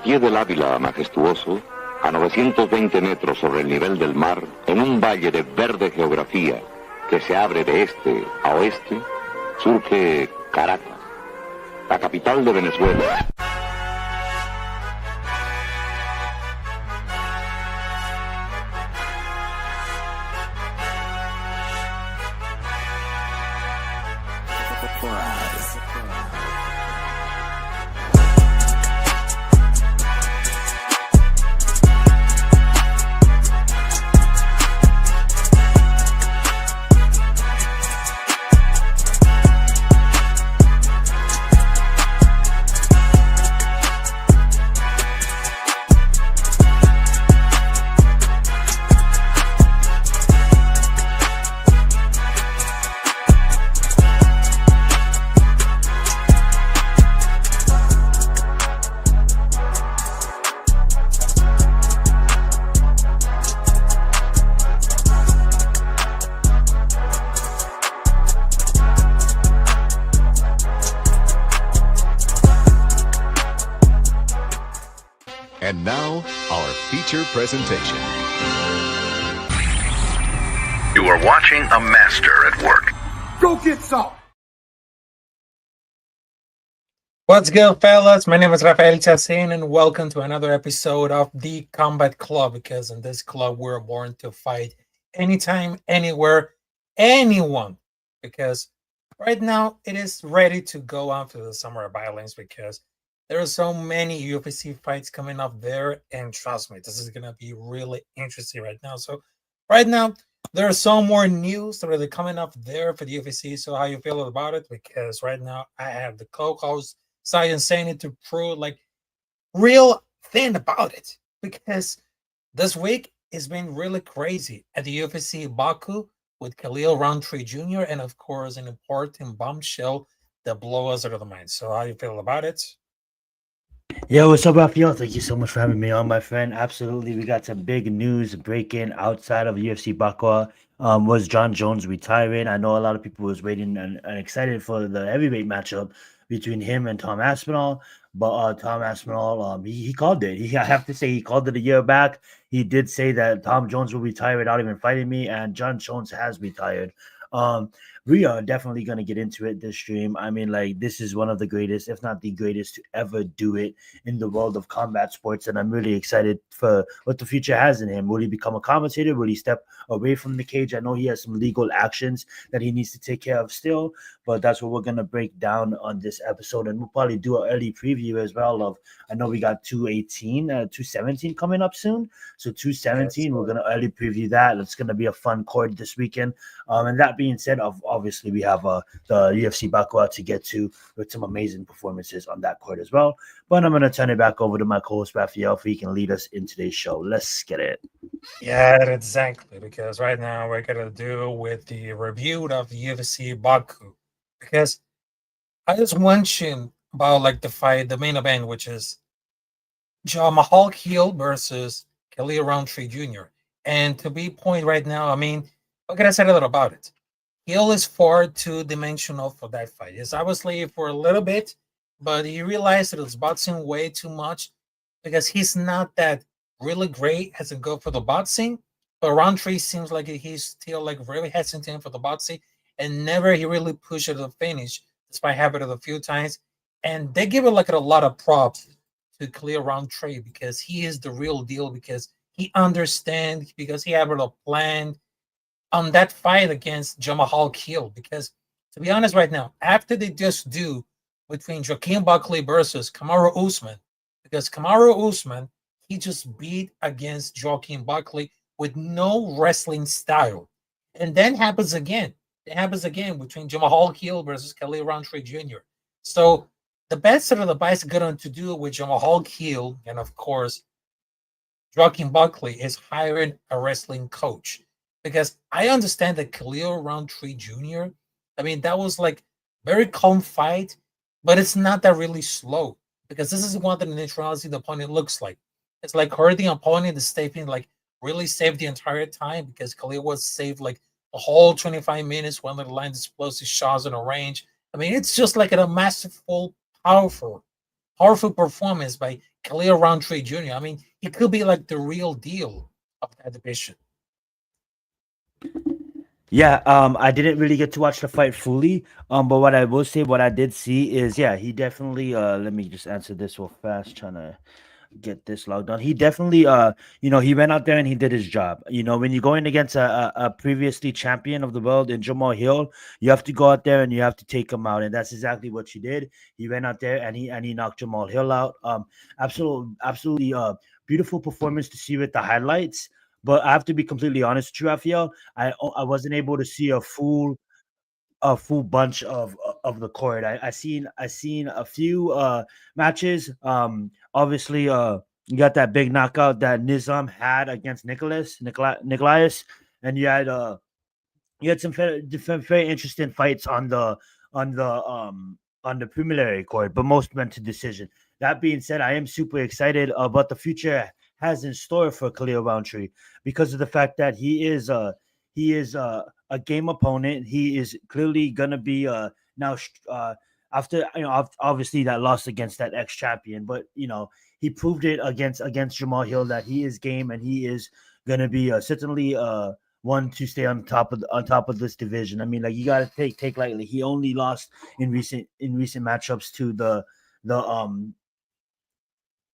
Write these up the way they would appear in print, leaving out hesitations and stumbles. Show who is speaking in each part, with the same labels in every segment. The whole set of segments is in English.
Speaker 1: pie del Ávila majestuoso, a 920 metros sobre el nivel del mar, en un valle de verde geografía que se abre de este a oeste, surge Caracas, la capital de Venezuela.
Speaker 2: And now, our feature presentation.
Speaker 3: You are watching a master at work.
Speaker 4: Go get some!
Speaker 5: What's good, fellas? My name is Rafael Chacin, and welcome to another episode of the Combat Club, because in this club, we're born to fight anytime, anywhere, anyone. Because right now, it is ready to go after the Summer of Violence, because there are so many UFC fights coming up there, and trust me, this is going to be really interesting right now. So right now, there are some more news that are coming up there for the UFC. So how you feel about it? Because right now, I have the co-host, Zenith, to prove like real thing about it. Because this week has been really crazy at the UFC Baku with Khalil Roundtree Jr. and of course an important bombshell that blow us out of the mind. So how you feel about it?
Speaker 6: Yo, what's up, Rafael? Thank you so much for having me on, my friend. Absolutely, we got some big news breaking outside of UFC Bakwa. Was John Jones retiring? I know a lot of people was waiting and excited for the heavyweight matchup between him and Tom Aspinall, but Tom Aspinall, he called it. I have to say, he called it a year back. He did say that Tom Jones will retire without even fighting me, and John Jones has retired. We are definitely going to get into it this stream. I mean, like, this is one of the greatest, if not the greatest, to ever do it in the world of combat sports. And I'm really excited for what the future has in him. Will he become a commentator? Will he step away from the cage? I know he has some legal actions that he needs to take care of still, but that's what we're going to break down on this episode. And we'll probably do an early preview as well of, I know we got 217 coming up soon. So 217, we're going to early preview that. It's going to be a fun card this weekend. And that being said, obviously we have the UFC Bakwa to get to with some amazing performances on that card as well. But I'm going to turn it back over to my co-host Rafael so he can lead us in today's show. Let's get it.
Speaker 5: Yeah, exactly. Because right now we're going to do with the review of the UFC Baku. Because I just mentioned about like the fight, the main event, which is Mahal Hill versus Khalil Roundtree Jr. And to be point right now, I mean, what can I say a little about it? Hill is far too dimensional for that fight. It's obviously for a little bit, but he realized that it's boxing way too much because he's not that really great as a go for the boxing. But Roundtree seems like he's still like very hesitant for the boxing and never he really pushed it to the finish, despite having it a few times. And they give it like a lot of props to Khalil Roundtree because he is the real deal, because he understands, because he had a plan on that fight against Jamahal Hill. Because to be honest right now, after they just do between Joaquin Buckley versus Kamaru Usman, because Kamaru Usman, he just beat against Joaquin Buckley with no wrestling style. And then happens again. It happens again between Jamahal Hill versus Khalil Roundtree Jr. So the best sort of the best going to do with Jamahal Hill and of course Joaquin Buckley is hiring a wrestling coach. Because I understand that Khalil Roundtree Jr., I mean, that was like very calm fight, but it's not that really slow. Because this is what the neutrality the opponent looks like. It's like hurting opponent is staying like really saved the entire time because Khalil was saved like the whole 25 minutes when the line explosive shots in a range. I mean, it's just like a masterful, powerful performance by Khalil Roundtree Jr. I mean, he could be like the real deal of that division.
Speaker 6: Yeah, I didn't really get to watch the fight fully. But what I will say, what I did see is, yeah, he definitely. Let me just answer this real fast, trying to get this logged on. He definitely, he went out there and he did his job. When you're going against a previously champion of the world in Jamal Hill, you have to go out there and you have to take him out, and that's exactly what he did. He went out there and he knocked Jamal Hill out. Absolutely, beautiful performance to see with the highlights. But I have to be completely honest with you, Raphael. I wasn't able to see a full bunch of the court. I seen a few matches. Obviously, you got that big knockout that Nizam had against Nicholas, and you had some very interesting fights on the on the preliminary court, but most went to decision. That being said, I am super excited about the future has in store for Khalil Roundtree because of the fact that he is a game opponent. He is clearly gonna be now after obviously that loss against that ex champion, but he proved it against Jamal Hill that he is game and he is gonna be certainly one to stay on top of this division. I mean, like you gotta take lightly. He only lost in recent matchups the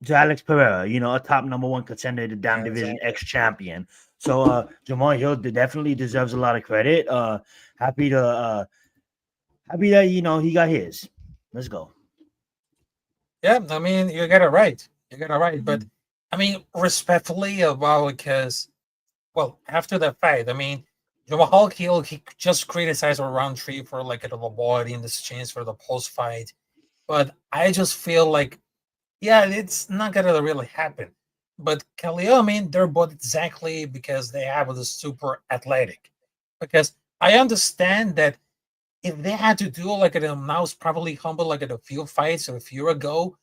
Speaker 6: to Alex Pereira, a top number one contender, the damn
Speaker 5: Yeah,
Speaker 6: division
Speaker 5: exactly.
Speaker 6: ex champion. So Jamal Hill definitely deserves a lot of credit. Happy to happy that he got his. Let's go.
Speaker 5: Yeah, I mean, you got it right. You got it right. But I mean, respectfully about because well, after that fight, I mean, Jamal Hill he just criticized Roundtree for like avoiding this chance for the post fight, but I just feel like yeah, it's not gonna really happen. But Khalil, I mean, they're both exactly because they have the super athletic. Because I understand that if they had to do like now it's probably humble like at a few fights or a few ago,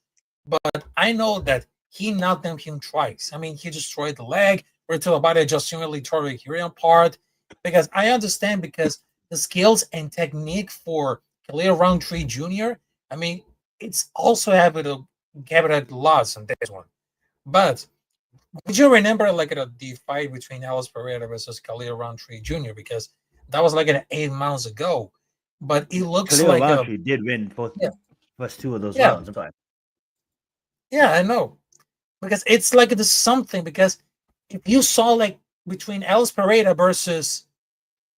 Speaker 5: but I know that he knocked him twice. I mean, he destroyed the leg, Ritual body just seemingly tore the hearing apart. Because I understand because the skills and technique for Khalil Roundtree Jr., I mean, it's also having a cabinet loss on this one. But would you remember like the fight between Alice Pereira versus Khalil Roundtree Jr. because that was like 8 months ago. But it looks
Speaker 6: Khalil
Speaker 5: like a
Speaker 6: Roundtree did win both
Speaker 5: yeah,
Speaker 6: first two of those
Speaker 5: yeah,
Speaker 6: rounds. I'm sorry.
Speaker 5: yeah, I know. Because it's like there's something because if you saw like between Alice Pereira versus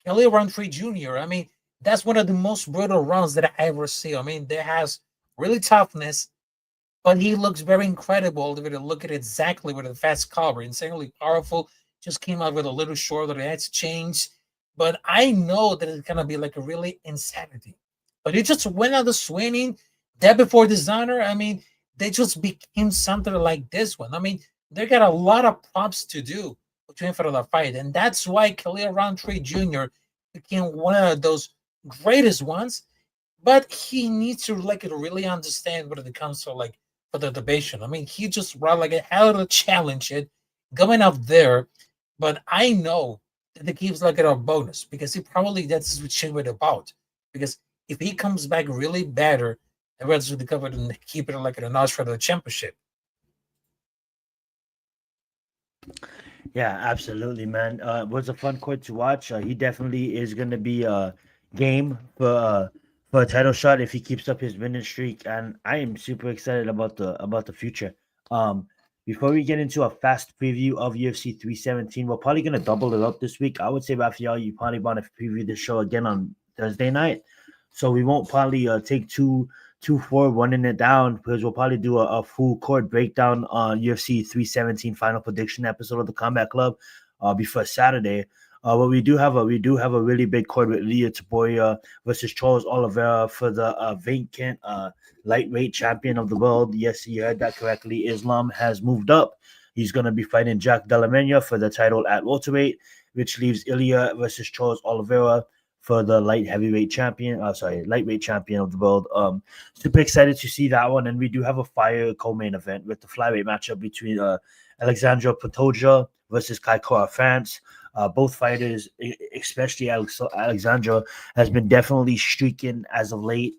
Speaker 5: Khalil Roundtree Jr., I mean, that's one of the most brutal rounds that I ever see. I mean, there has really toughness, but he looks very incredible. If you look at exactly with a fast cover, insanely powerful. Just came out with a little short that had to change. But I know that it's gonna be like a really insanity. But he just went out the swinging that before designer. I mean, they just became something like this one. I mean, they got a lot of props to do between for the fight, and that's why Khalil Roundtree Jr. became one of those greatest ones. But he needs to like really understand when it comes to like for the debation. I mean, he just brought like a hell of a challenge it going up there. But I know that it gives like a bonus because he probably that's what shit with about. Because if he comes back really better, the Reds will cover and keep it like a notch for the championship.
Speaker 6: Yeah, absolutely, man. Was a fun court to watch. He definitely is going to be game for a title shot if he keeps up his winning streak, and I am super excited about the future. Um, Before we get into a fast preview of UFC 317, we're probably going to double it up this week. I would say, Raphael, you probably want to preview the show again on Thursday night, so we won't probably take two for running it down because we'll probably do a full court breakdown on UFC 317 final prediction episode of the Combat Club before Saturday. But we do have a really big court with Leah Taboria versus Charles Oliveira for the vacant lightweight champion of the world. Yes, you heard that correctly. Islam has moved up. He's going to be fighting Jack Delamenia for the title at welterweight, which leaves Ilya versus Charles Oliveira for the lightweight champion of the world. Super excited to see that one, and we do have a fire co-main event with the flyweight matchup between Alexandra Pantoja versus Kaikora France. Both fighters, especially Alexandra, has been definitely streaking as of late.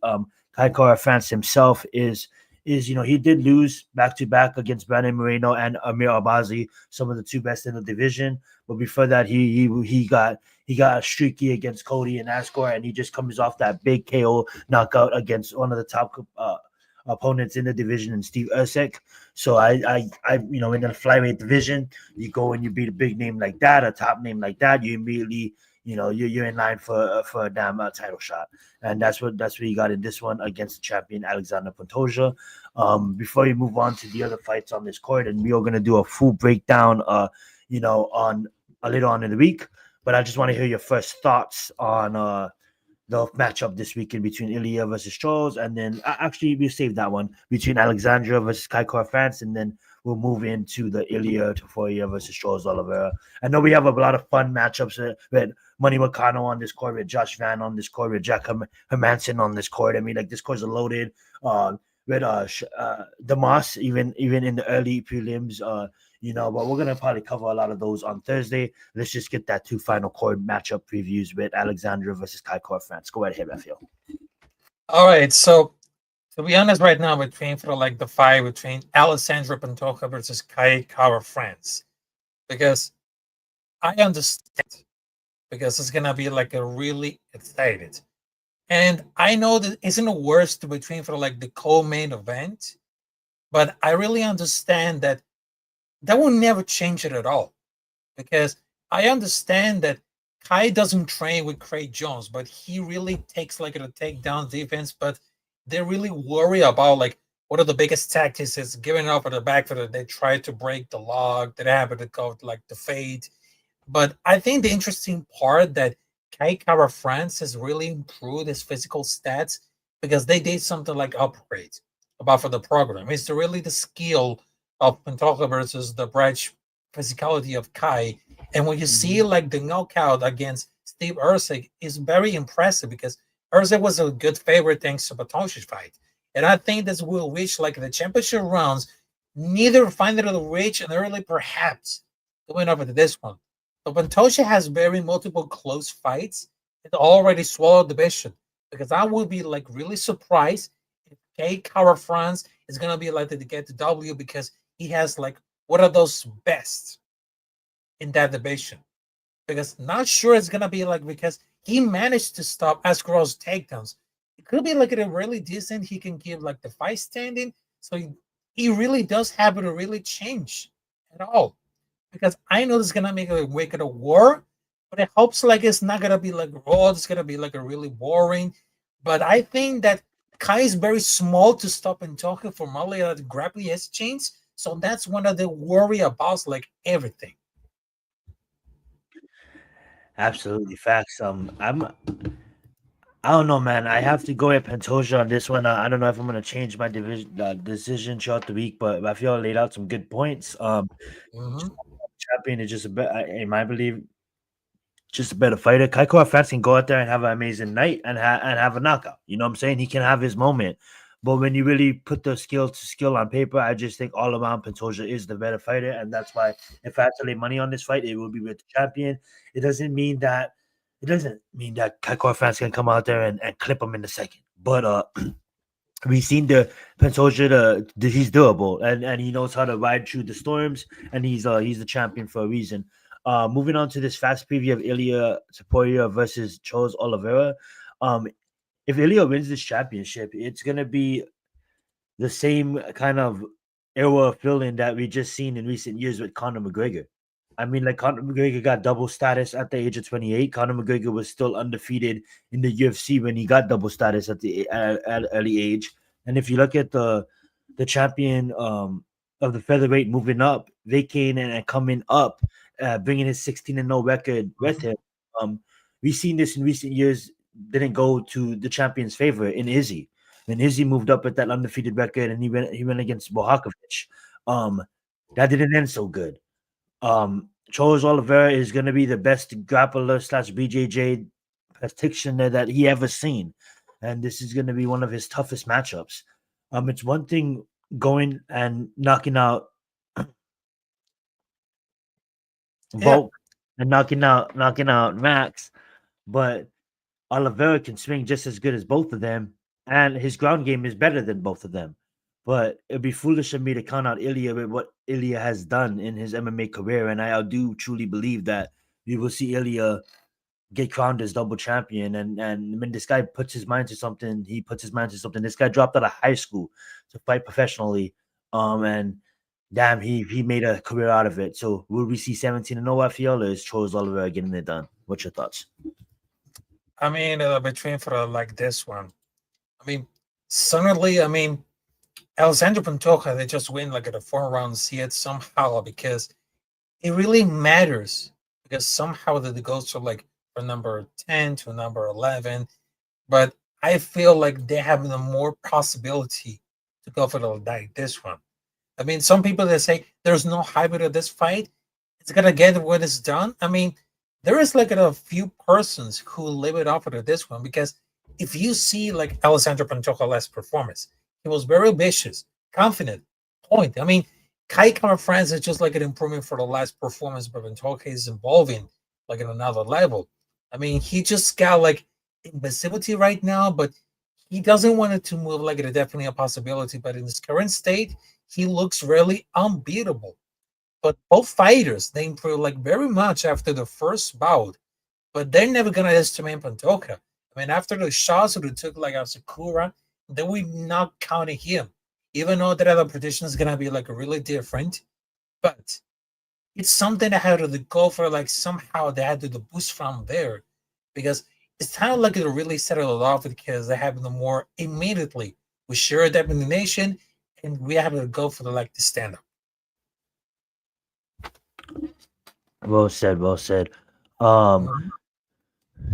Speaker 6: Kaikora France himself is, he did lose back-to-back against Brandon Moreno and Amir Albazi, some of the two best in the division. But before that, he got streaky against Cody and Ascor, and he just comes off that big KO knockout against one of the top opponents in the division, and Steve Ercek. So I in the flyweight division, you go and you beat a big name like that, a top name like that, you immediately, you're in line for a damn title shot, and that's what you got in this one against the champion Alexander Pantoja. Before you move on to the other fights on this card, and we are gonna do a full breakdown, on a later on in the week. But I just want to hear your first thoughts on the matchup this weekend between Ilya versus Charles, and then actually we saved that one between Alexandra versus Kai France, and then we'll move into the Ilya Tafoya versus Charles Oliveira. I know we have a lot of fun matchups with Money Wakano on this court, with Josh Van on this court, with Jack Hermanson on this court. I mean, like, this court's loaded. With Damas, even in the early prelims, but we're gonna probably cover a lot of those on Thursday. Let's just get that two final court matchup previews with Alexandra versus Kai France. Go ahead, Rafael.
Speaker 5: All right, so to be honest, right now we're training for the fight between Alexandra Pantoja versus Kai France, because I understand, because it's gonna be a really excited. And I know that isn't the worst to be trained for the co-main event, but I really understand that will never change it at all, because I understand that Kai doesn't train with Craig Jones, but he really takes a takedown defense, but they really worry about what are the biggest tactics is giving up at the back for they try to break the log, that happen to go the fade. But I think the interesting part that Kai France has really improved his physical stats, because they did something upgrade about for the program. It's really the skill of Pantoja versus the brash physicality of Kai. And when you see the knockout against Steve Ercek is very impressive, because Ercek was a good favorite thanks to Pantoja's fight. And I think this will reach the championship rounds, neither find it to reach and early perhaps going over to this one. So Pantoja has very multiple close fights. It already swallowed the division, because I would be really surprised if Kai France is gonna be to get the W, because he has what are those best in that division. Because not sure it's gonna be because he managed to stop Ascaro's takedowns. It could be a really decent. He can give the fight standing. So he really does have it to really change at all. Because I know this is gonna make wake it a war, but it hopes it's not gonna be raw. It's gonna be a really boring. But I think that Kai is very small to stop and talk from all the grappling exchange. So that's one of the worry about everything.
Speaker 6: Absolutely, facts. I don't know, man. I have to go at Pantoja on this one. I don't know if I'm gonna change my decision throughout the week, but I feel I laid out some good points. Champion is just in my belief, just a better fighter. Kai France can go out there and have an amazing night and have a knockout. You know what I'm saying? He can have his moment. But when you really put the skill to skill on paper, I just think all around Pantoja is the better fighter. And that's why if I had to lay money on this fight, it will be with the champion. It doesn't mean that Kai France can come out there and clip him in the second. But we've seen the Pantoja, he's durable and he knows how to ride through the storms, and he's the champion for a reason. Moving on to this fast preview of Ilya Taporia versus Charles Oliveira. If Ilya wins this championship, it's gonna be the same kind of era of feeling that we just seen in recent years with Conor McGregor. I mean, Conor McGregor got double status at the age of 28. Conor McGregor was still undefeated in the UFC when he got double status at early age. And if you look at the champion of the featherweight moving up, vacating and coming up, bringing his 16-0 record with him, we've seen this in recent years. Didn't go to the champion's favor in Izzy. When Izzy moved up with that undefeated record and he went against Bohakovic, that didn't end so good. Charles Oliveira is going to be the best grappler / BJJ practitioner that he ever seen, and this is going to be one of his toughest matchups. It's one thing going and knocking out Volk and knocking out Max, but Oliveira can swing just as good as both of them, and his ground game is better than both of them. but it'd be foolish of me to count out Ilya with what Ilya has done in his MMA career. And I do truly believe that we will see Ilya get crowned as double champion. And when this guy puts his mind to something, he puts his mind to something. This guy dropped out of high school to fight professionally. And damn, he made a career out of it. So will we see 17-0 I feel, or is Charles Oliveira getting it done? What's your thoughts?
Speaker 5: I mean, between for like this one, I mean, suddenly, I mean, Alexander Pantoja, they just win like at a 4 round see it somehow because it really matters because somehow that it goes to like from number 10 to number 11. But I feel like they have the more possibility to go for the like this one. I mean, some people that say there's no hybrid of this fight, it's gonna get what is done. I mean, there is like a few persons who live it off of this one because if you see like Alexander Pantoja last performance, he was very ambitious, confident, point. I mean, Kai Kara France is just like an improvement for the last performance, but Pantoja is evolving like at another level. I mean, he just got like invincibility right now, but he doesn't want it to move like it definitely a possibility. But in his current state, he looks really unbeatable. But both fighters they improved like very much after the first bout, but they're never gonna estimate Pantoja. I mean, after the shots that it took like Asakura, they will not counting him, even though that other prediction is gonna be like really different. But it's something that had to go for like somehow they had to the boost from there because it's kind of like it really settled it off because they have the more immediately we share that in the nation and we have to go for the like the stand up.
Speaker 6: Well said, well said.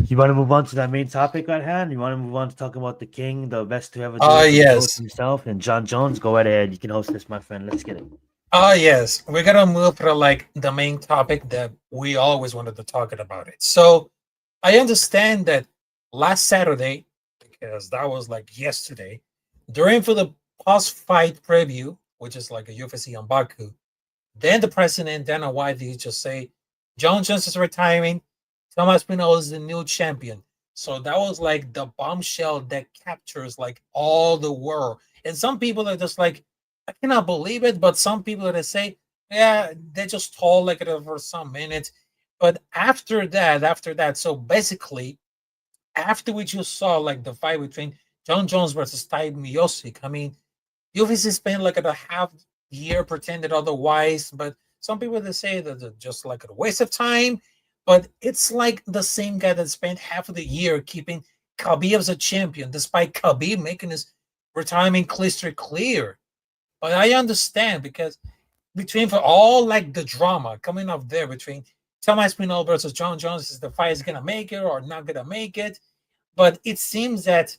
Speaker 6: You want to move on to that main topic at hand? You want to move on to talking about the king, the best to ever do it,
Speaker 5: Yes.
Speaker 6: himself, and John Jones? Go right ahead. You can host this, my friend. Let's get it.
Speaker 5: Yes. We're gonna move to like the main topic that we always wanted to talk about it. So I understand that last Saturday, because that was like yesterday, during for the post-fight preview, which is like a UFC on Baku, then the president, Dana White, he just say, John Jones is retiring. Thomas Pinot is the new champion. So that was like the bombshell that captures like all the world. And some people are just like, I cannot believe it. But some people that say, yeah, they just told like it for some minutes. But after that, so basically, after we just saw like the fight between John Jones versus Ty Miocic, I mean, UFC spent like a half year pretended otherwise, but some people they say that it's just like a waste of time. But it's like the same guy that spent half of the year keeping Khabib as a champion, despite Khabib making his retirement crystal clear. But I understand because between for all like the drama coming up there between Thomas Pinot versus John Jones, is the fight is gonna make it or not gonna make it? But it seems that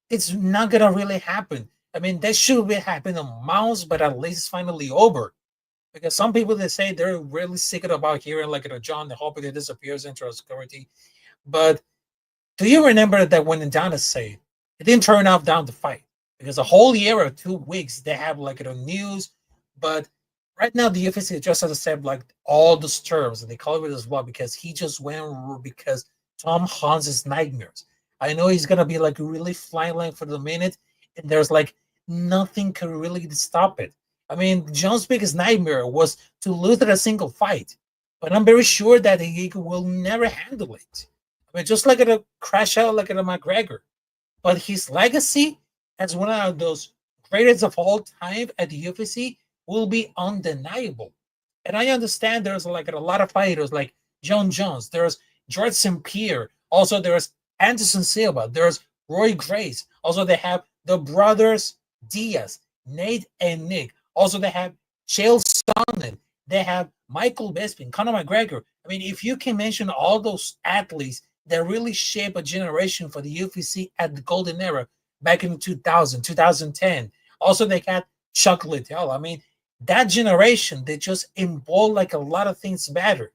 Speaker 5: it's not gonna really happen. I mean, that should be happening months, but at least it's finally over. Because some people they say they're really sick about hearing like a John the Hope that disappears into obscurity. But do you remember that when Dana said it didn't turn out down the fight? Because a whole year or 2 weeks they have like the news, but right now the UFC just has said like all the terms and they call it as well because he just went because Tom Hans's nightmares. I know he's gonna be like really flying like for the minute, and there's like nothing can really stop it. I mean, John's biggest nightmare was to lose at a single fight, but I'm very sure that he will never handle it. I mean, just like at a crash out, like at a McGregor. But his legacy as one of those greatest of all time at the UFC will be undeniable. And I understand there's like a lot of fighters like John Jones, there's George St. Pierre, also there's Anderson Silva, there's Roy Grace. Also, they have the brothers Diaz, Nate and Nick. Also, they have Chael Sonnen. They have Michael Bisping, Conor McGregor. I mean, if you can mention all those athletes that really shape a generation for the UFC at the golden era back in 2000, 2010. Also, they got Chuck Liddell. I mean, that generation, they just involved like a lot of things better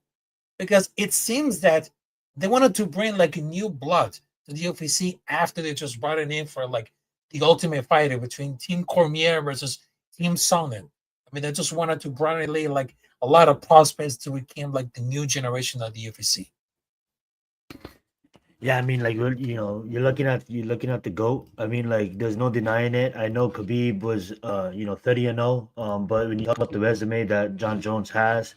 Speaker 5: because it seems that they wanted to bring like a new blood to the UFC after they just brought it in for like the ultimate fighter between Team Cormier versus Team Sonnen. I mean, they just wanted to bring in like a lot of prospects to become like the new generation of the UFC.
Speaker 6: Yeah, I mean, like you're looking at the goat. I mean, like there's no denying it. I know Khabib was 30-0. But when you talk about the resume that John Jones has,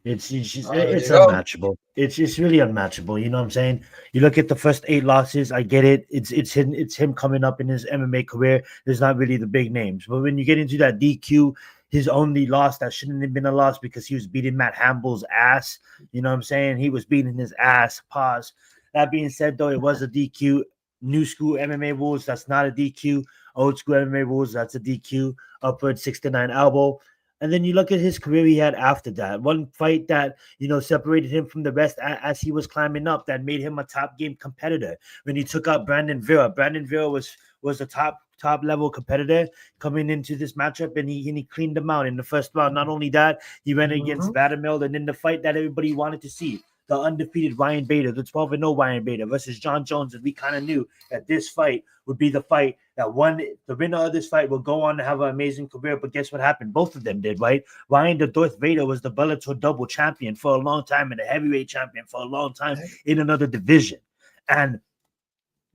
Speaker 5: There
Speaker 6: it's
Speaker 5: you go.
Speaker 6: unmatchable. It's really unmatchable. You know what I'm saying? You look at the first 8 losses. I get it. It's him coming up in his MMA career. There's not really the big names, but when you get into that DQ, his only loss that shouldn't have been a loss because he was beating Matt Hamble's ass. You know what I'm saying? He was beating his ass. Pause. That being said, though, it was a DQ. New school MMA rules, that's not a DQ. Old school MMA rules, that's a DQ. Upward 6-9 elbow. And then you look at his career he had after that. One fight that separated him from the rest as he was climbing up, that made him a top game competitor. When he took out Brandon Vera, Brandon Vera was a top level competitor coming into this matchup, and he cleaned him out in the first round. Not only that, he went against
Speaker 5: Mhm.
Speaker 6: Vandermill, and in the fight that everybody wanted to see, the undefeated Ryan Bader, the 12-0 Ryan Bader versus John Jones, and we kind of knew that this fight would be the fight that won. The winner of this fight will go on to have an amazing career. But guess what happened? Both of them did, right? Ryan the Darth Vader was the Bellator double champion for a long time and a heavyweight champion for a long time in another division. And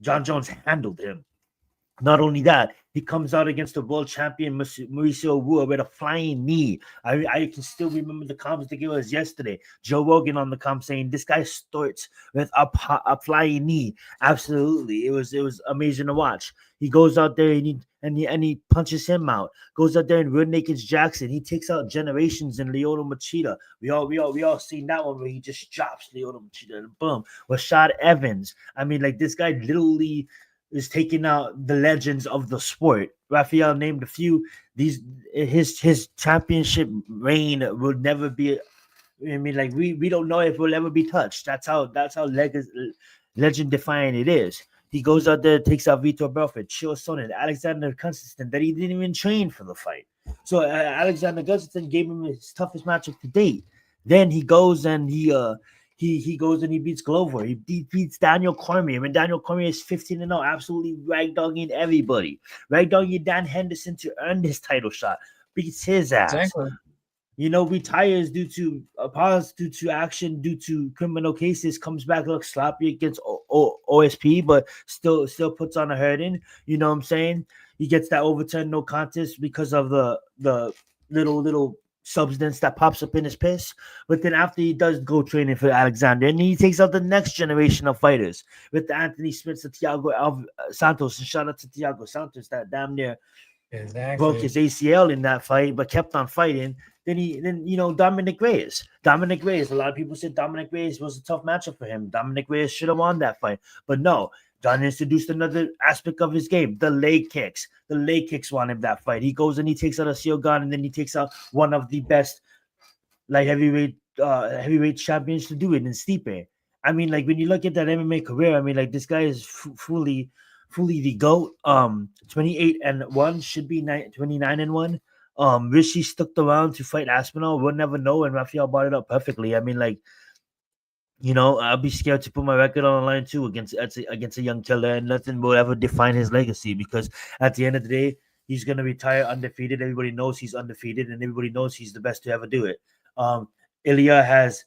Speaker 6: John Jones handled him. Not only that, he comes out against the world champion Mauricio Rua with a flying knee. I can still remember the comments that gave us yesterday. Joe Rogan on the com saying this guy starts with a flying knee. Absolutely, it was amazing to watch. He goes out there and he punches him out. Goes out there and rear naked Jackson. He takes out Generations and Lyoto Machida. We all seen that one where he just drops Lyoto Machida and boom. Rashad Evans. I mean, like this guy literally is taking out the legends of the sport. Raphael named a few. These his championship reign will never be. I mean, like we don't know if it will ever be touched. That's how legend defying it is. He goes out there, takes out Vitor Belfort, Chael Sonnen, Alexander Constantine that he didn't even train for the fight. So Alexander Constantine gave him his toughest matchup to date. Then he goes and he goes and he beats Glover. He beats Daniel Cormier. When Daniel Cormier is 15-0, absolutely ragdogging everybody. Ragdogging Dan Henderson to earn his title shot. Beats his ass.
Speaker 5: Exactly.
Speaker 6: Retires due to a pause, due to action, due to criminal cases, comes back, looks sloppy against OSP, but still puts on a hurting. You know what I'm saying? He gets that overturned no contest because of the little substance that pops up in his piss. But then after he does go training for Alexander, and he takes out the next generation of fighters with the Anthony Smiths and Thiago Santos. And shout out to Thiago Santos that damn near broke
Speaker 5: Exactly.
Speaker 6: his ACL in that fight, but kept on fighting. Dominic Reyes. Dominic Reyes. A lot of people said Dominic Reyes was a tough matchup for him. Dominic Reyes should have won that fight, but no. John introduced another aspect of his game, the leg kicks. The leg kicks won him that fight. He goes and he takes out a Siogan, and then he takes out one of the best like heavyweight champions to do it in Stipe. I mean, like when you look at that MMA career, I mean, like this guy is fully the goat. 28-1 should be 29-1. Rishi stuck around to fight Aspinall. We'll never know, and Rafael brought it up perfectly. I mean, like I'll be scared to put my record on the line too against a young killer, and nothing will ever define his legacy because at the end of the day, he's gonna retire undefeated. Everybody knows he's undefeated, and everybody knows he's the best to ever do it. Ilya has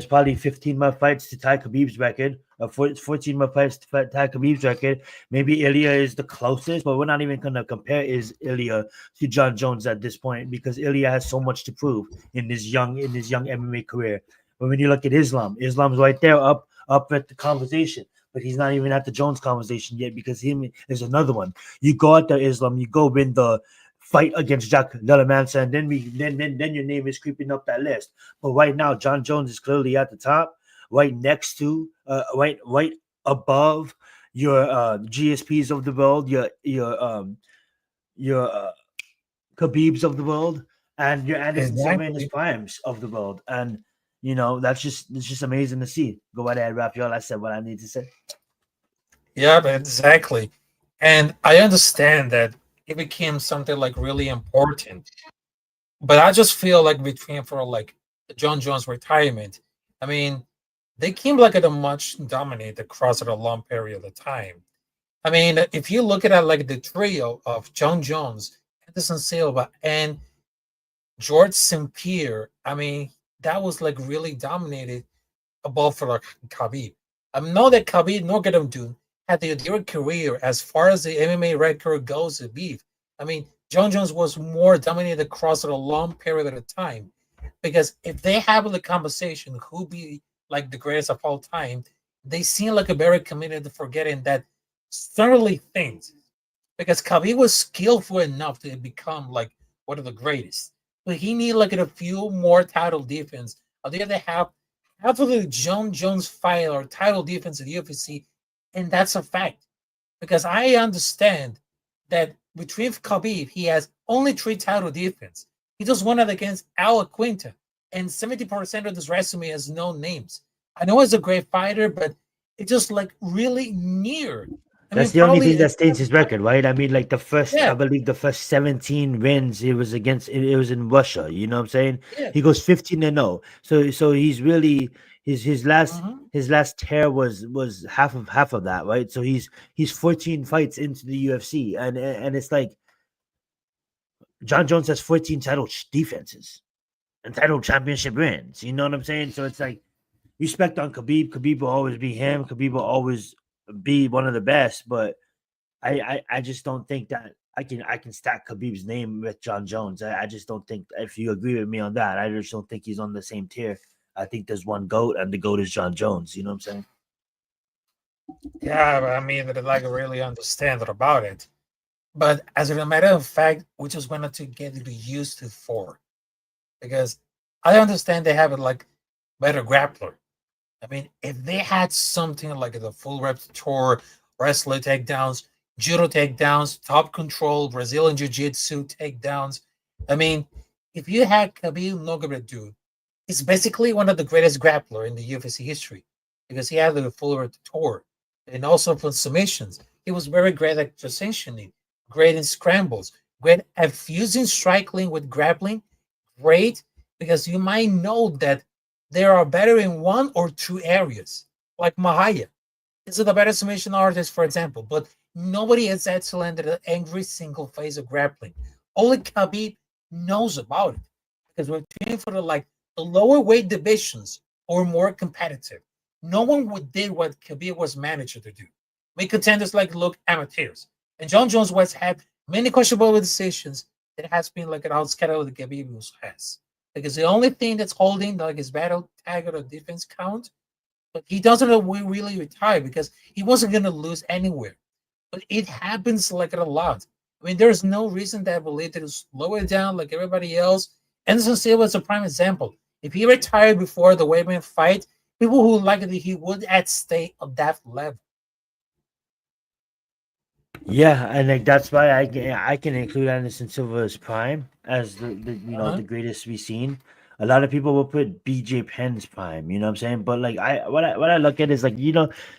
Speaker 6: probably 15 more fights to tie Khabib's record, 14 more fights to tie Khabib's record. Maybe Ilya is the closest, but we're not even going to compare Ilya to John Jones at this point because Ilya has so much to prove in his young MMA career. But when you look at Islam's right there up at the conversation, but he's not even at the Jones conversation yet because him is another one. You go out there, Islam, you go win the fight against Jack Della Mansa, and then your name is creeping up that list. But right now, John Jones is clearly at the top, right next to, right above your GSPs of the world, your Khabibs of the world, and your Anderson Silva in his
Speaker 5: Exactly.
Speaker 6: primes of the world. And it's just amazing to see. Go right ahead, Raphael. I said what I need to say.
Speaker 5: Yeah, but exactly. And I understand that it became something like really important. But I just feel like between for like John Jones' retirement, I mean, they came like at a much dominate across at a long period of time. I mean, if you look at it like the trio of John Jones, Anderson Silva, and George St. Pierre, I mean, that was like really dominated above for like Khabib. I know that Khabib Nurmagomedov had the direct career as far as the MMA record goes to beef. I mean, John Jones was more dominated across a long period of time. Because if they have the conversation, who be like the greatest of all time, they seem like a very committed to forgetting that certainly things. Because Khabib was skillful enough to become like one of the greatest, but he need like a few more title defense. On the other half of the John Jones fight or title defense in the UFC, and that's a fact. Because I understand that between Khabib, he has only 3 title defense. He just won it against Al Quinta, and 70% of this resume has no names. I know he's a great fighter, but it's just like really near. I mean,
Speaker 6: That's the only
Speaker 5: probably
Speaker 6: thing that
Speaker 5: it's
Speaker 6: stains his record, right? I mean, like
Speaker 5: yeah,
Speaker 6: I believe the first 17 wins, it was against, it was in Russia. You know what I'm saying?
Speaker 5: yeah.
Speaker 6: He goes 15-0. So he's really
Speaker 5: Mhm.
Speaker 6: his last tear was half of that, right? So he's 14 fights into the UFC, and it's like John Jones has 14 title defenses and title championship wins. You know what I'm saying? So it's like respect on Khabib. Khabib will always be him. Khabib will always be one of the best, but I just don't think that I can stack Khabib's name with John Jones. I just don't think, if you agree with me on that, I just don't think he's on the same tier. I think there's one GOAT, and the GOAT is John Jones. You know what I'm saying?
Speaker 5: Yeah, but I mean, that like really understand about it. But as a matter of fact, we just wanted to get used to four because I understand they have it like better grappler. I mean, if they had something like the full repertoire, wrestler takedowns, judo takedowns, top control, Brazilian jiu-jitsu takedowns. I mean, if you had Khabib Nurmagomedov, he's basically one of the greatest grappler in the UFC history because he had the full repertoire and also for submissions. He was very great at positioning, great in scrambles, great at fusing striking with grappling. Great because you might know that they are better in one or two areas, like Mahaya. Is it a better submission artist, for example? But nobody is excellent at every single phase of grappling. Only Khabib knows about it because we're training for the lower weight divisions or more competitive. No one would did what Khabib was managed to do. Make contenders like look amateurs. And John Jones West had many questionable decisions that has been like an outscheduled that Khabib has. Because the only thing that's holding like his battle tag or defense count, but he doesn't know we really retire because he wasn't gonna lose anywhere. But it happens like a lot. I mean, there's no reason that I believe to slow it down like everybody else. Anderson Silva is a prime example. If he retired before the Weidman fight, people who like it, he would at stay on that level.
Speaker 6: Yeah, and like that's why I can include Anderson Silva's prime as the
Speaker 5: Uh-huh.
Speaker 6: the greatest we've seen. A lot of people will put BJ Penn's prime, you know what I'm saying? But like what I look at is like,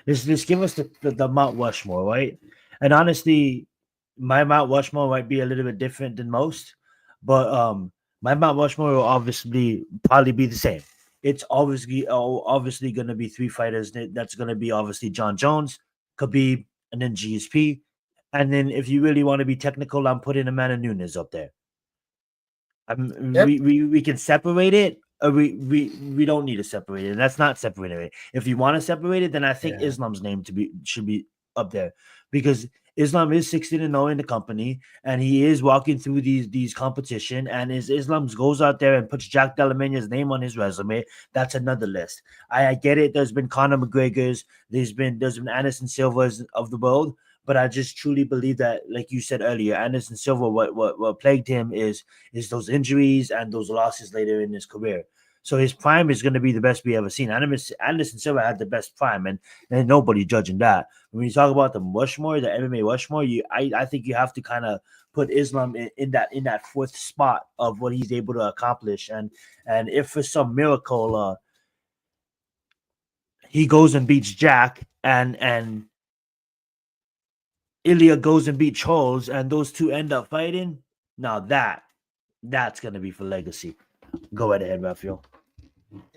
Speaker 6: let's give us the Mount Rushmore, right? And honestly, my Mount Rushmore might be a little bit different than most, but my Mount Rushmore will obviously probably be the same. It's obviously gonna be 3 fighters. That's gonna be obviously John Jones, Khabib, and then GSP. And then if you really want to be technical, I'm putting Amanda Nunes up there.
Speaker 5: Yep.
Speaker 6: We can separate it, or we don't need to separate it. That's not separating it. If you want to separate it, then I think
Speaker 5: Yeah.
Speaker 6: Islam's name should be up there because Islam is 16-0 in the company, and he is walking through these competition. And is Islam goes out there and puts Jack Delamena's name on his resume, that's another list. I get it. There's been Conor McGregor's, there's been Anderson Silva's of the world, but I just truly believe that, like you said earlier, Anderson Silva, what plagued him is those injuries and those losses later in his career. So his prime is going to be the best we ever seen. Anderson Silva had the best prime, and nobody judging that. When you talk about the Rushmore, the MMA Rushmore, I think you have to kind of put Islam in that fourth spot of what he's able to accomplish. And if for some miracle he goes and beats Jack, and Ilya goes and beats Charles, and those two end up fighting, now that's going to be for legacy. Go right ahead, Raphael.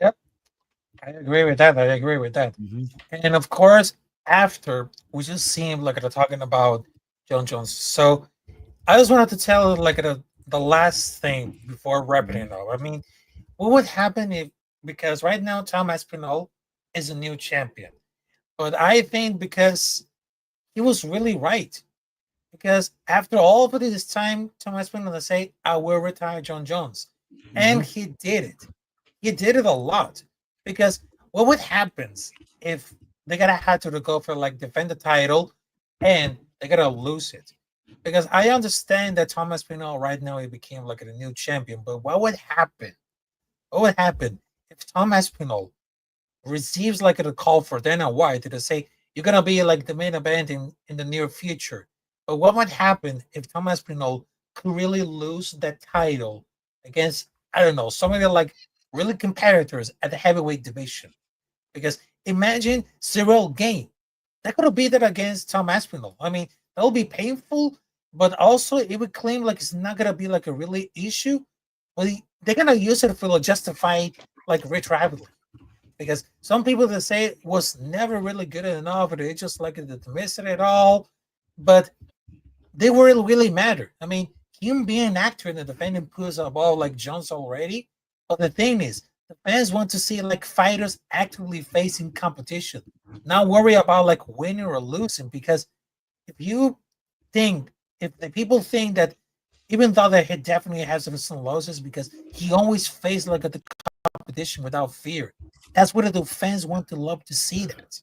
Speaker 5: Yep. I agree with that. I agree with that.
Speaker 6: Mm-hmm.
Speaker 5: And of course, after we just seem like they're talking about John Jones. So I just wanted to tell like the last thing before wrapping it up. I mean, what would happen if because right now Tom Aspinall is a new champion. But I think because he was really right. Because after all of this time, Thomas Pinot say, I will retire John Jones. And
Speaker 6: Mhm.
Speaker 5: he did it. He did it a lot. Because what would happen if they gotta have to go for like defend the title and they gotta lose it? Because I understand that Thomas Pinot right now he became like a new champion, but what would happen? What would happen if Thomas Pinot receives like a call for Dana White to say you're gonna be like the main event in the near future. But what might happen if Thomas Pinot could really lose that title against I don't know somebody like really competitors at the heavyweight division? Because imagine Cyril Gain. That could have beat that against Tom Aspinall. I mean, that will be painful, but also it would claim like it's not gonna be like a really issue. But they're gonna use it for like, justify like rich rivalry because some people that say it was never really good enough, or they just like to dismiss it at all. But they were really matter. I mean, him being an actor in the defending push above like Jones already. But the thing is, the fans want to see like fighters actively facing competition, not worry about like winning or losing. Because if you think, if the people think that even though that he definitely has some losses because he always faced like the competition without fear. That's what the fans want to love to see that.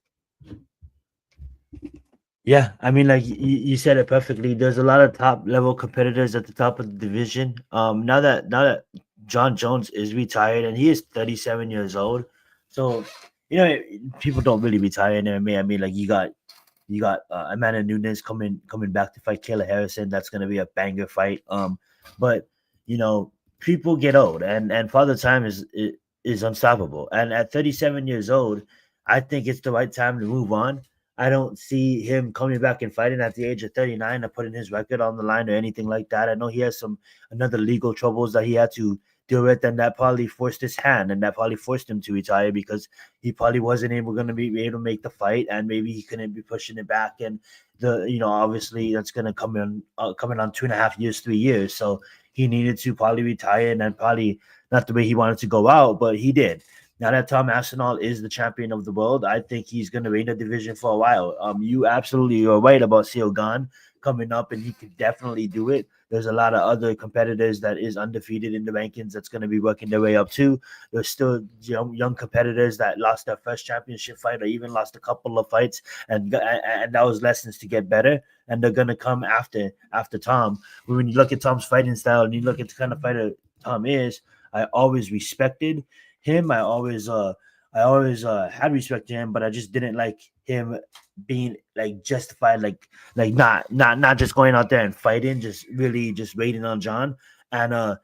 Speaker 6: Yeah, I mean, like you said it perfectly. There's a lot of top level competitors at the top of the division. Now that John Jones is retired and he is 37 years old, so you know people don't really retire in MMA. I mean, like you got Amanda Nunes coming back to fight Kayla Harrison. That's gonna be a banger fight. But you know people get old, and Father Time is unstoppable. And at 37 years old, I think it's the right time to move on. I don't see him coming back and fighting at the age of 39 or putting his record on the line or anything like that. I know he has some another legal troubles that he had to deal with, and that probably forced his hand, and that probably forced him to retire because he probably wasn't able going to be able to make the fight, and maybe he couldn't be pushing it back. And obviously that's going to come in coming on 2.5 years, 3 years. So he needed to probably retire, and then probably not the way he wanted to go out, but he did. Now that Tom Aspinall is the champion of the world, I think he's going to reign the division for a while. You absolutely are right about Seogan coming up, and he could definitely do it. There's a lot of other competitors that is undefeated in the rankings that's going to be working their way up too. There's still young competitors that lost their first championship fight or even lost a couple of fights, and that was lessons to get better. And they're going to come after Tom. When you look at Tom's fighting style and you look at the kind of fighter Tom is, I always respected him. I always had respect to him, but I just didn't like him being like justified, like not just going out there and fighting, just really just waiting on John. And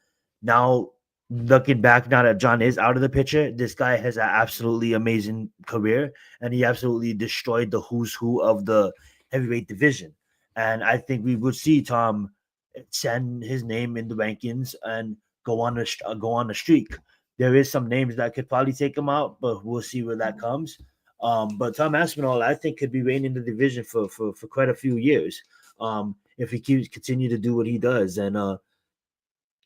Speaker 6: now looking back, now that John is out of the picture, this guy has an absolutely amazing career, and he absolutely destroyed the who's who of the heavyweight division. And I think we would see Tom send his name in the rankings and go on a streak. There is some names that could probably take him out, but we'll see where that comes. But Tom Aspinall, I think, could be reigning the division for quite a few years if he keeps continue to do what he does. And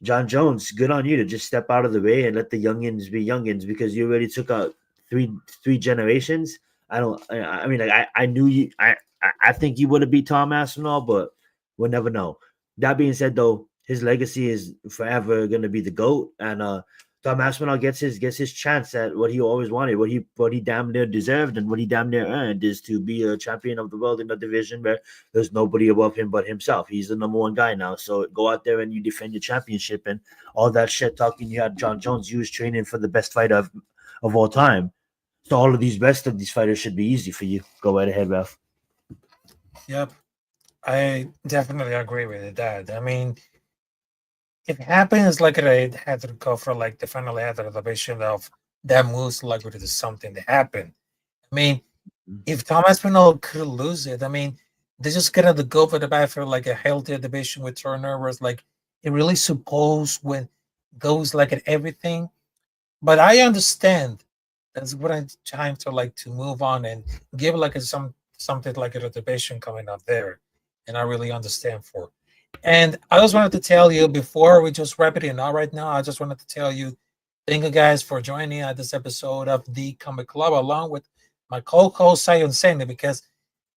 Speaker 6: John Jones, good on you to just step out of the way and let the youngins be youngins because you already took out three generations. I don't. I mean, like I knew you. I think you would have beat Tom Aspinall, but we'll never know. That being said, though, his legacy is forever going to be the goat, and Tom Aspinall gets his chance at what he always wanted, what he damn near deserved, and what he damn near earned is to be a champion of the world in a division where there's nobody above him but himself. He's the number one guy now. So go out there and you defend your championship and all that shit talking. You had John Jones. You was training for the best fighter of all time. So all of these rest of these fighters should be easy for you. Go right ahead, Ralph.
Speaker 5: Yep, I definitely agree with that. I mean, it happens like it had to go for like the final had the vision of that moves like it is something that happened. I mean, if Thomas Pinot could lose it, I mean, they just gonna go for the bat for like a healthy division with turnovers. Like it really supposed when goes like at everything. But I understand that's what I'm trying to like to move on and give like a, something like a division coming up there, and I really understand for. And I just wanted to tell you before we just wrap it in. All right now, I just wanted to tell you, thank you guys for joining this episode of the Comic Club, along with my co-host Sion Zenith, because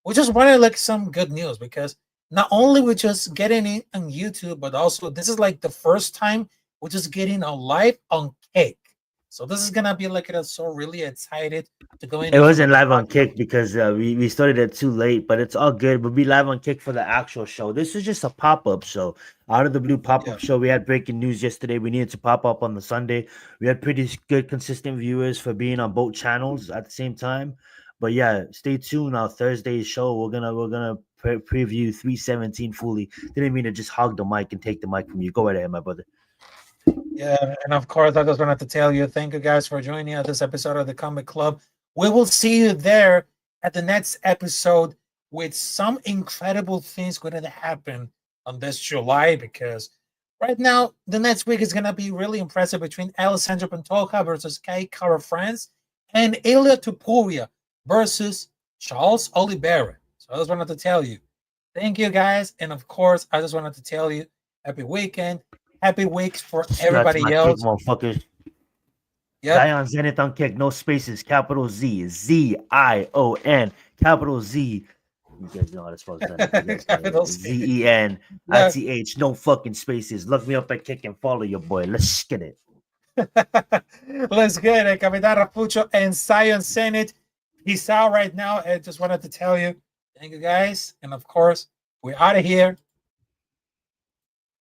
Speaker 5: we just wanted like some good news, because not only we just getting it on YouTube, but also this is like the first time we're just getting a live on Cake. So this is gonna be like so really excited to go in.
Speaker 6: It wasn't live on Kick because we started it too late, but it's all good. We'll be live on Kick for the actual show. This is just a pop-up show. Out of the blue pop-up show. We had breaking news yesterday. We needed to pop up on the Sunday. We had pretty good, consistent viewers for being on both channels at the same time. But yeah, stay tuned. Our Thursday's show, we're gonna preview 317 fully. Didn't mean to just hog the mic and take the mic from you. Go right ahead, my brother.
Speaker 5: Yeah, and of course, I just wanted to tell you, thank you guys for joining us this episode of the Comic Club. We will see you there at the next episode with some incredible things going to happen on this July, because right now, the next week is going to be really impressive between Alessandro Pantoja versus Kai Kara France and Elia Tupuria versus Charles Oliveira. So I just wanted to tell you, thank you guys. And of course, I just wanted to tell you, happy weekend. Happy weeks for everybody else.
Speaker 6: Motherfuckers. Yeah. Zion Zenith on Kick, no spaces, capital Z, Z-I-O-N, capital Z. You guys know how to spell Zenith. Z-E-N, I-T-H, no fucking spaces. Look me up at Kick and follow your boy. Let's get it.
Speaker 5: Let's get it. Capitán Rafucho and Zion Zenith. He's out right now. I just wanted to tell you, thank you guys. And of course, we're out of here.